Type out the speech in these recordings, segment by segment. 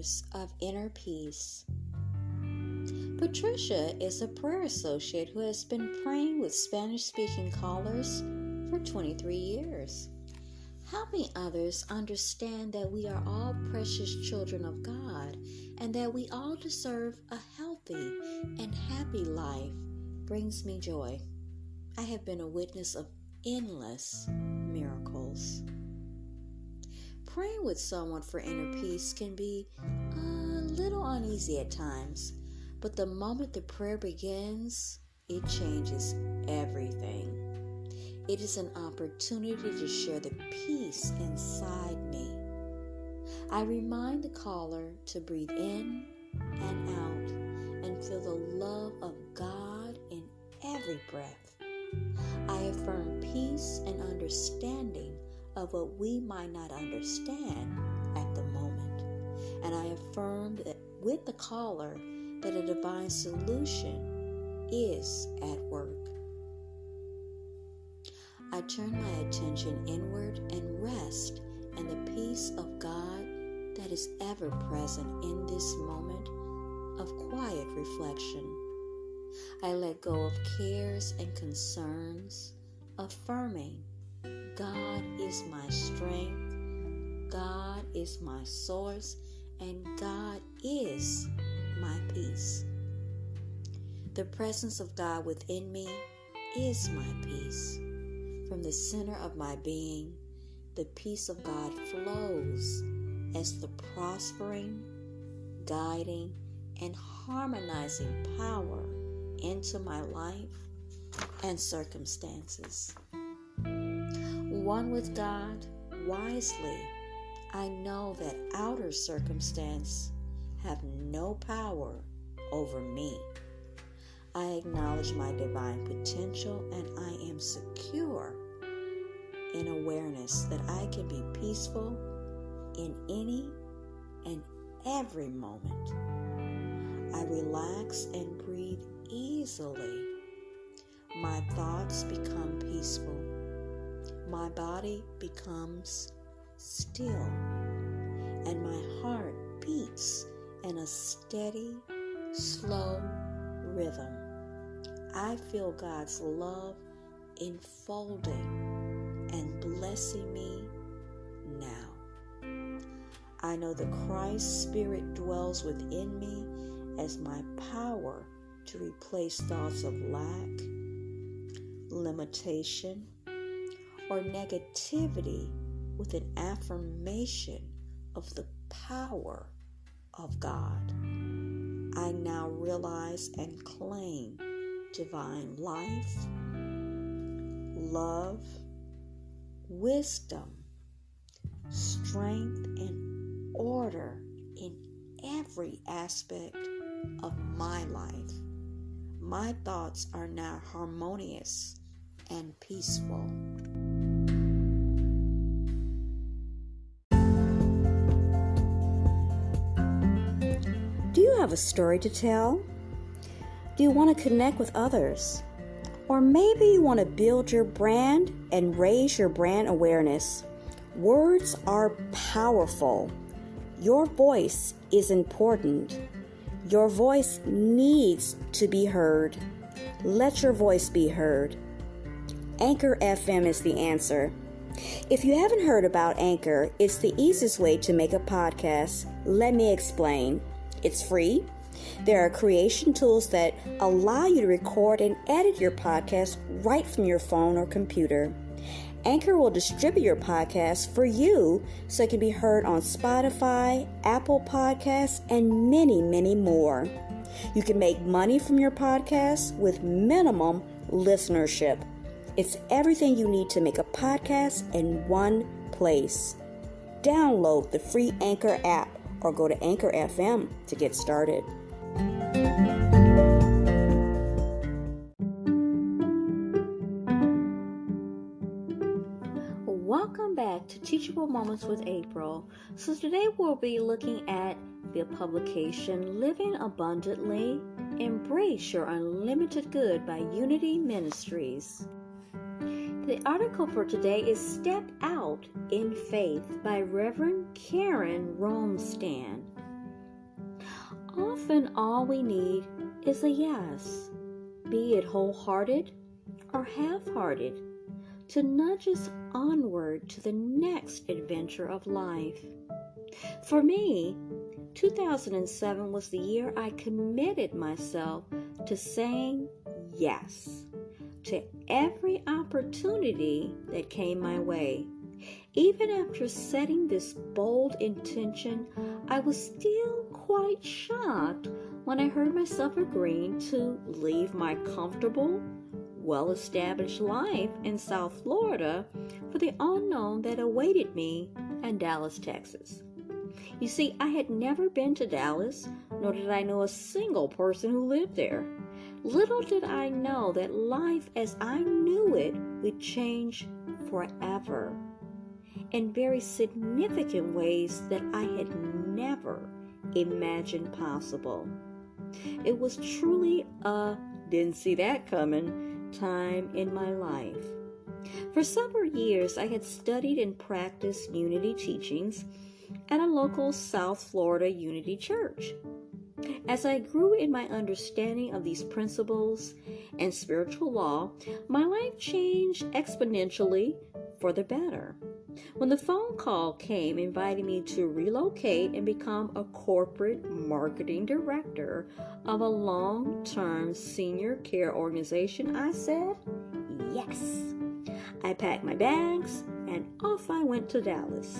Prayers of Inner Peace. Patricia is a prayer associate who has been praying with Spanish-speaking callers for 23 years, helping others understand that we are all precious children of God and that we all deserve a healthy and happy life brings me joy. I have been a witness of endless miracles. Praying with someone for inner peace can be a little uneasy at times, but the moment the prayer begins, it changes everything. It is an opportunity to share the peace inside me. I remind the caller to breathe in and out and feel the love of God in every breath. I affirm peace and understanding of what we might not understand at the moment. And I affirm that with the caller that a divine solution is at work. I turn my attention inward and rest in the peace of God that is ever present in this moment of quiet reflection. I let go of cares and concerns, affirming God is my strength, God is my source, and God is my peace. The presence of God within me is my peace. From the center of my being, the peace of God flows as the prospering, guiding, and harmonizing power into my life and circumstances. One with God, wisely, I know that outer circumstance have no power over me. I acknowledge my divine potential and I am secure in awareness that I can be peaceful in any and every moment. I relax and breathe easily. My thoughts become peaceful. My body becomes still, and my heart beats in a steady, slow rhythm. I feel God's love enfolding and blessing me now. I know the Christ Spirit dwells within me as my power to replace thoughts of lack, limitation, or negativity with an affirmation of the power of God. I now realize and claim divine life, love, wisdom, strength, and order in every aspect of my life. My thoughts are now harmonious and peaceful. Do you have a story to tell? Do you want to connect with others? Or maybe you want to build your brand and raise your brand awareness. Words are powerful. Your voice is important. Your voice needs to be heard. Let your voice be heard. Anchor FM is the answer. If you haven't heard about Anchor, it's the easiest way to make a podcast. Let me explain. It's free. There are creation tools that allow you to record and edit your podcast right from your phone or computer. Anchor will distribute your podcast for you so it can be heard on Spotify, Apple Podcasts, and many, many more. You can make money from your podcast with minimum listenership. It's everything you need to make a podcast in one place. Download the free Anchor app or go to Anchor FM to get started. Welcome back to Teachable Moments with April. So today we'll be looking at the publication Living Abundantly, Embrace Your Unlimited Good by Unity Ministries. The article for today is Step Out in Faith by Reverend Romestan. Often all we need is a yes, be it wholehearted or half-hearted, to nudge us onward to the next adventure of life. For me, 2007 was the year I committed myself to saying yes to every opportunity that came my way. Even after setting this bold intention, I was still quite shocked when I heard myself agreeing to leave my comfortable, well-established life in South Florida for the unknown that awaited me in Dallas, Texas. You see, I had never been to Dallas, nor did I know a single person who lived there. Little did I know that life as I knew it would change forever in very significant ways that I had never imagined possible. It was truly a didn't see that coming time in my life. For several years, I had studied and practiced unity teachings at a local South Florida Unity Church. As I grew in my understanding of these principles and spiritual law, my life changed exponentially for the better. When the phone call came inviting me to relocate and become a corporate marketing director of a long-term senior care organization, I said yes. I packed my bags and off I went to Dallas.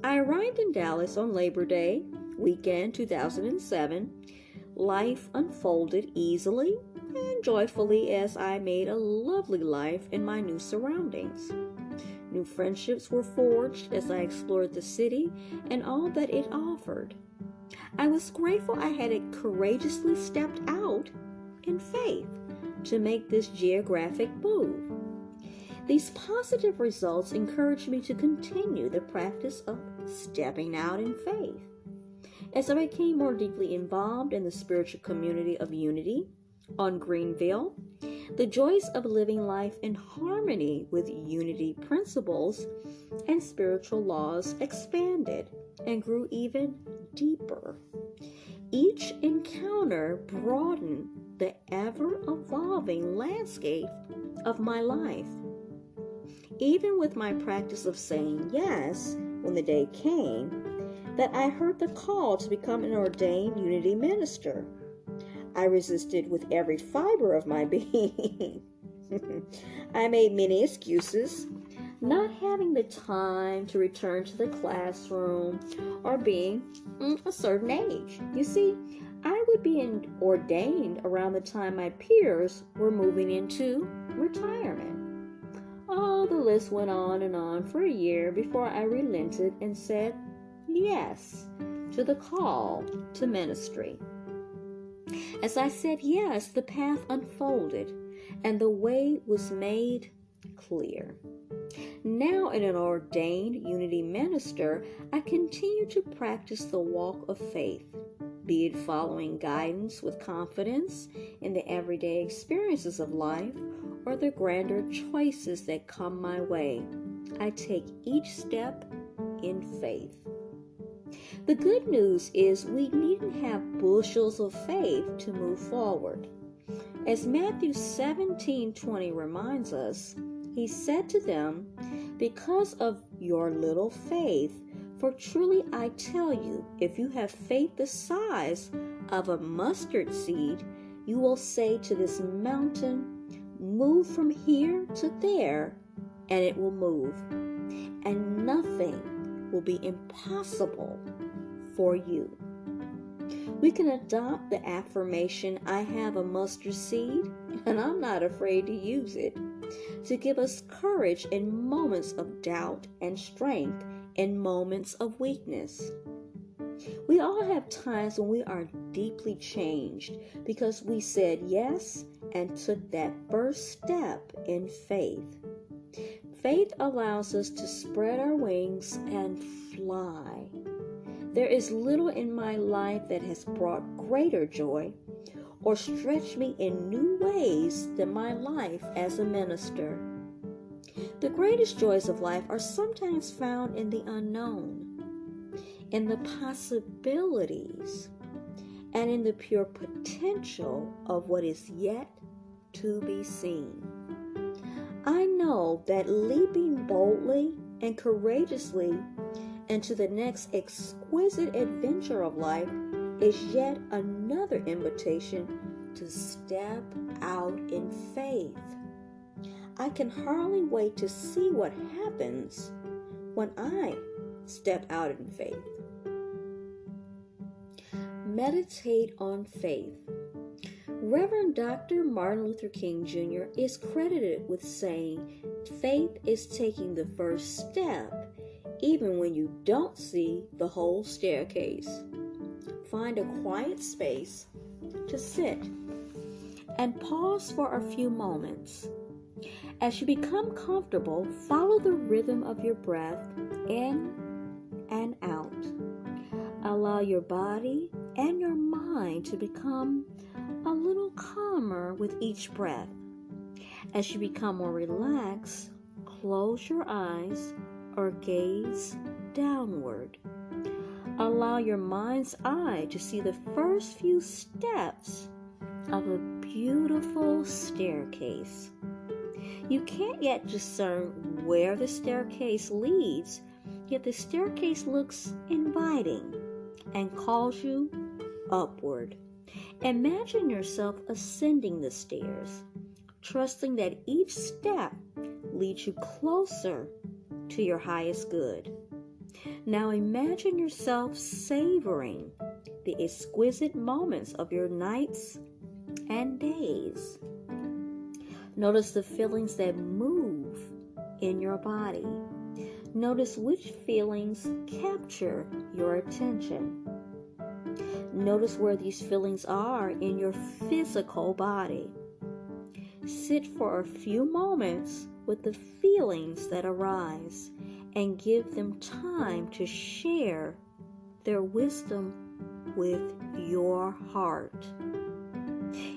I arrived in Dallas on Labor Day weekend 2007. Life unfolded easily and joyfully as I made a lovely life in my new surroundings. New friendships were forged as I explored the city and all that it offered. I was grateful I had courageously stepped out in faith to make this geographic move. These positive results encouraged me to continue the practice of stepping out in faith. As I became more deeply involved in the spiritual community of Unity on Greenville, the joys of living life in harmony with Unity principles and spiritual laws expanded and grew even deeper. Each encounter broadened the ever-evolving landscape of my life. Even with my practice of saying yes when the day came, that I heard the call to become an ordained Unity minister, I resisted with every fiber of my being. I made many excuses, not having the time to return to the classroom or being a certain age. You see, I would be ordained around the time my peers were moving into retirement. Oh, the list went on and on for a year before I relented and said yes to the call to ministry. As I said yes, the path unfolded and the way was made clear. Now, as an ordained Unity minister, I continue to practice the walk of faith, be it following guidance with confidence in the everyday experiences of life or the grander choices that come my way. I take each step in faith. The good news is we needn't have bushels of faith to move forward. As Matthew 17:20 reminds us, he said to them, "Because of your little faith, for truly I tell you, if you have faith the size of a mustard seed, you will say to this mountain, 'Move from here to there,' and it will move, and nothing will be impossible for you." We can adopt the affirmation, "I have a mustard seed, and I'm not afraid to use it," to give us courage in moments of doubt and strength in moments of weakness. We all have times when we are deeply changed because we said yes and took that first step in faith. Faith allows us to spread our wings and fly. There is little in my life that has brought greater joy or stretched me in new ways than my life as a minister. The greatest joys of life are sometimes found in the unknown, in the possibilities, and in the pure potential of what is yet to be seen. I know that leaping boldly and courageously into the next exquisite adventure of life is yet another invitation to step out in faith. I can hardly wait to see what happens when I step out in faith. Meditate on faith. Reverend Dr. Martin Luther King Jr. is credited with saying, faith is taking the first step, even when you don't see the whole staircase. Find a quiet space to sit and pause for a few moments. As you become comfortable, follow the rhythm of your breath in and out. Allow your body and your mind to become a little calmer with each breath. As you become more relaxed, close your eyes or gaze downward. Allow your mind's eye to see the first few steps of a beautiful staircase. You can't yet discern where the staircase leads, yet the staircase looks inviting and calls you upward. Imagine yourself ascending the stairs, trusting that each step leads you closer to your highest good. Now imagine yourself savoring the exquisite moments of your nights and days. Notice the feelings that move in your body. Notice which feelings capture your attention. Notice where these feelings are in your physical body. Sit for a few moments with the feelings that arise and give them time to share their wisdom with your heart.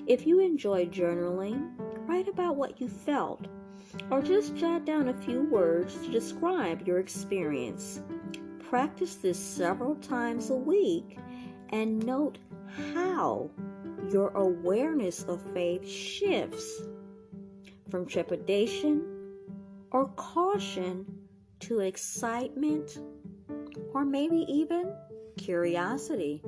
If you enjoy journaling, write about what you felt, or just jot down a few words to describe your experience. Practice this several times a week and note how your awareness of faith shifts from trepidation or caution to excitement or maybe even curiosity.